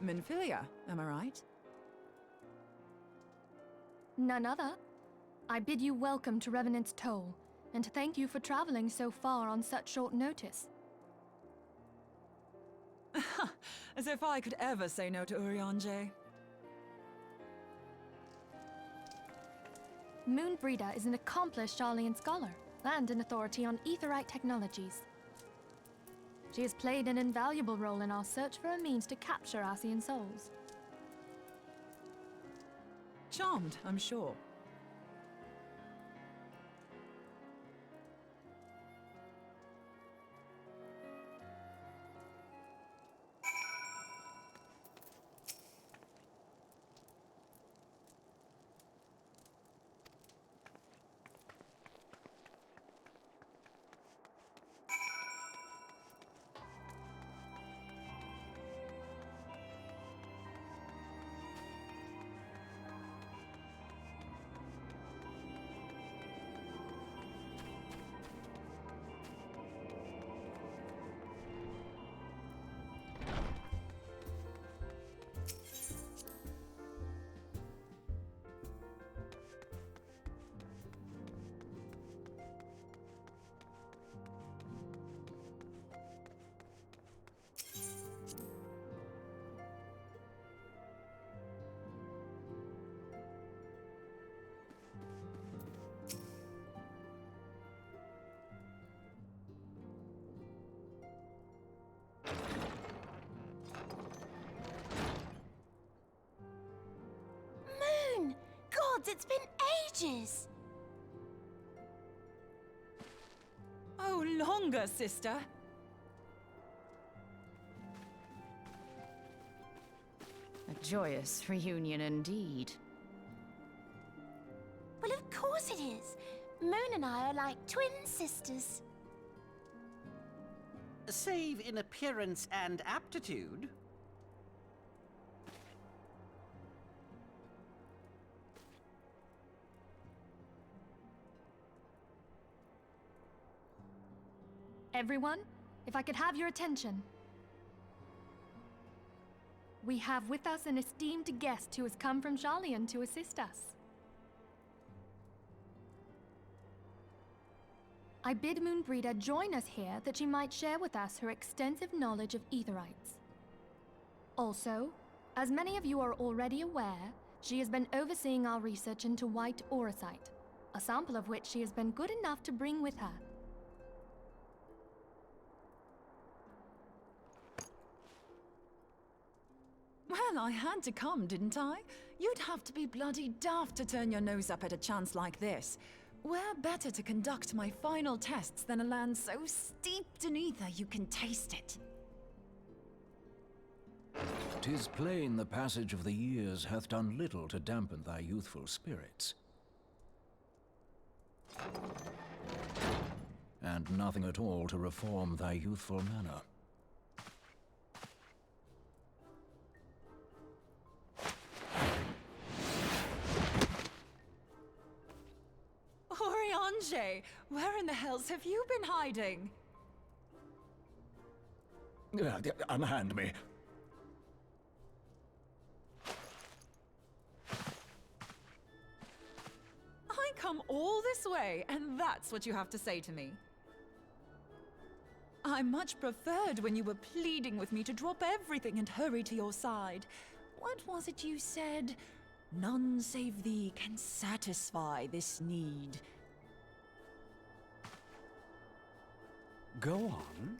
Minfilia, am I right? None other. I bid you welcome to Revenant's Toll, and thank you for traveling so far on such short notice. As if I could ever say no to Urianger. Moonbreeder is an accomplished Sharlayan scholar, and an authority on aetherite technologies. She has played an invaluable role in our search for a means to capture Ascian souls. Charmed, I'm sure. Moon! Gods, it's been ages! Oh, longer, sister. A joyous reunion indeed. Well, of course it is. Moon and I are like twin sisters. Save in appearance and aptitude. Everyone, if I could have your attention. We have with us an esteemed guest who has come from Sharlayan to assist us. I bid Moonbreeder join us here that she might share with us her extensive knowledge of aetherites. Also, as many of you are already aware, she has been overseeing our research into white auracite, a sample of which she has been good enough to bring with her. Well, I had to come, didn't I? You'd have to be bloody daft to turn your nose up at a chance like this. Where better to conduct my final tests than a land so steeped in ether you can taste it? 'Tis plain the passage of the years hath done little to dampen thy youthful spirits. And nothing at all to reform thy youthful manner. Urianger, where in the hells have you been hiding? Unhand me. I come all this way, and that's what you have to say to me. I much preferred when you were pleading with me to drop everything and hurry to your side. What was it you said? None save thee can satisfy this need. Go on.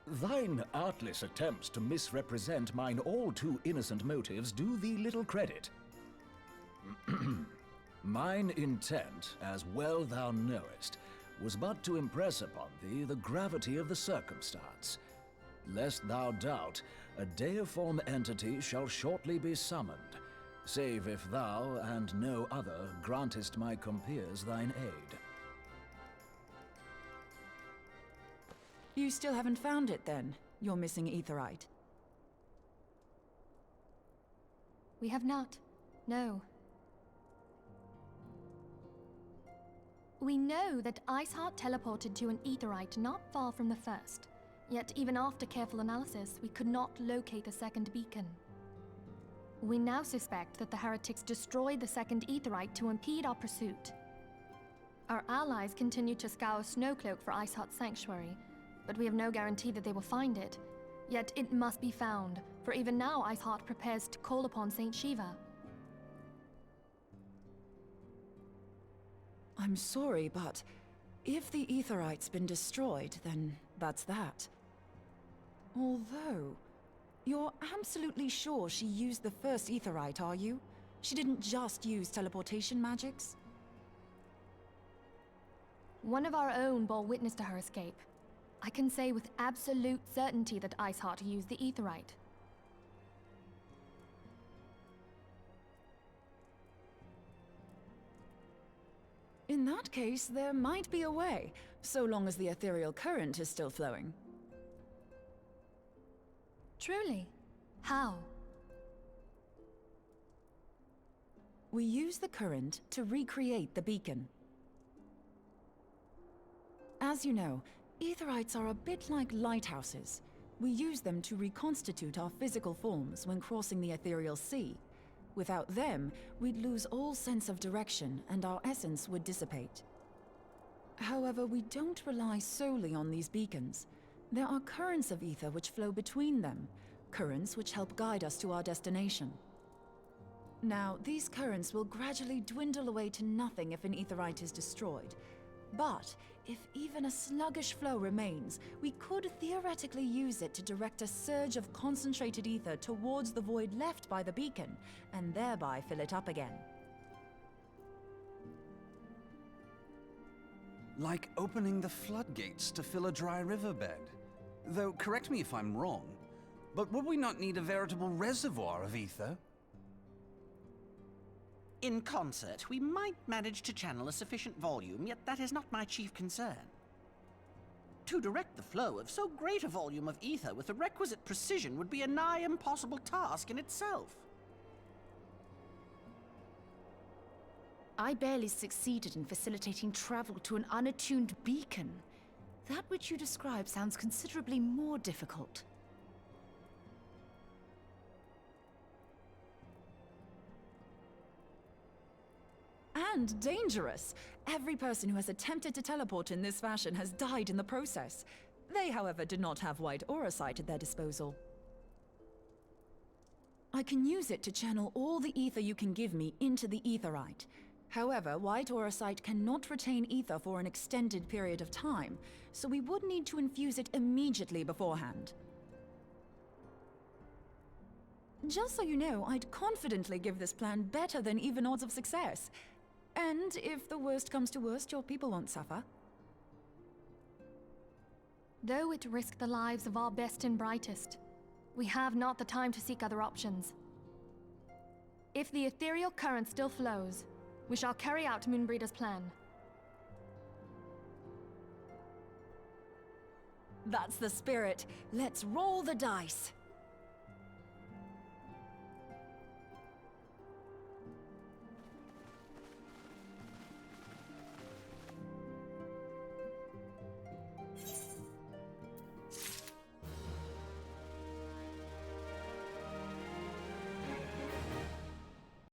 Thine artless attempts to misrepresent mine all too innocent motives do thee little credit. Mine intent, as well thou knowest, was but to impress upon thee the gravity of the circumstance. Lest thou doubt, a deiform entity shall shortly be summoned, save if thou and no other grantest my compeers thine aid. You still haven't found it, then? Your missing aetherite? We have not. No. We know that Iceheart teleported to an aetherite not far from the first. Yet even after careful analysis, we could not locate a second beacon. We now suspect that the heretics destroyed the second aetherite to impede our pursuit. Our allies continue to scour Snowcloak for Iceheart's sanctuary, but we have no guarantee that they will find it. Yet it must be found, for even now Iceheart prepares to call upon Saint Shiva. I'm sorry, but if the aetherite's been destroyed, then that's that. Although, you're absolutely sure she used the first aetherite, are you? She didn't just use teleportation magics? One of our own bore witness to her escape. I can say with absolute certainty that Iceheart used the aetherite. In that case, there might be a way, so long as the ethereal current is still flowing. Truly? How? We use the current to recreate the beacon. As you know, aetherites are a bit like lighthouses. We use them to reconstitute our physical forms when crossing the ethereal sea. Without them, we'd lose all sense of direction and our essence would dissipate. However, we don't rely solely on these beacons. There are currents of ether which flow between them, currents which help guide us to our destination. Now, these currents will gradually dwindle away to nothing if an aetherite is destroyed. But if even a sluggish flow remains, we could theoretically use it to direct a surge of concentrated ether towards the void left by the beacon, and thereby fill it up again. Like opening the floodgates to fill a dry riverbed. Though, correct me if I'm wrong, but would we not need a veritable reservoir of ether? In concert, we might manage to channel a sufficient volume, yet that is not my chief concern. To direct the flow of so great a volume of ether with the requisite precision would be a nigh impossible task in itself. I barely succeeded in facilitating travel to an unattuned beacon. That which you describe sounds considerably more difficult. And dangerous. Every person who has attempted to teleport in this fashion has died in the process. They, however, did not have white aura sight at their disposal. I can use it to channel all the ether you can give me into the aetherite. However, white aura sight cannot retain ether for an extended period of time, so we would need to infuse it immediately beforehand. Just so you know, I'd confidently give this plan better than even odds of success. And if the worst comes to worst, your people won't suffer. Though it risked the lives of our best and brightest, we have not the time to seek other options. If the ethereal current still flows, we shall carry out Moonbreeder's plan. That's the spirit. Let's roll the dice.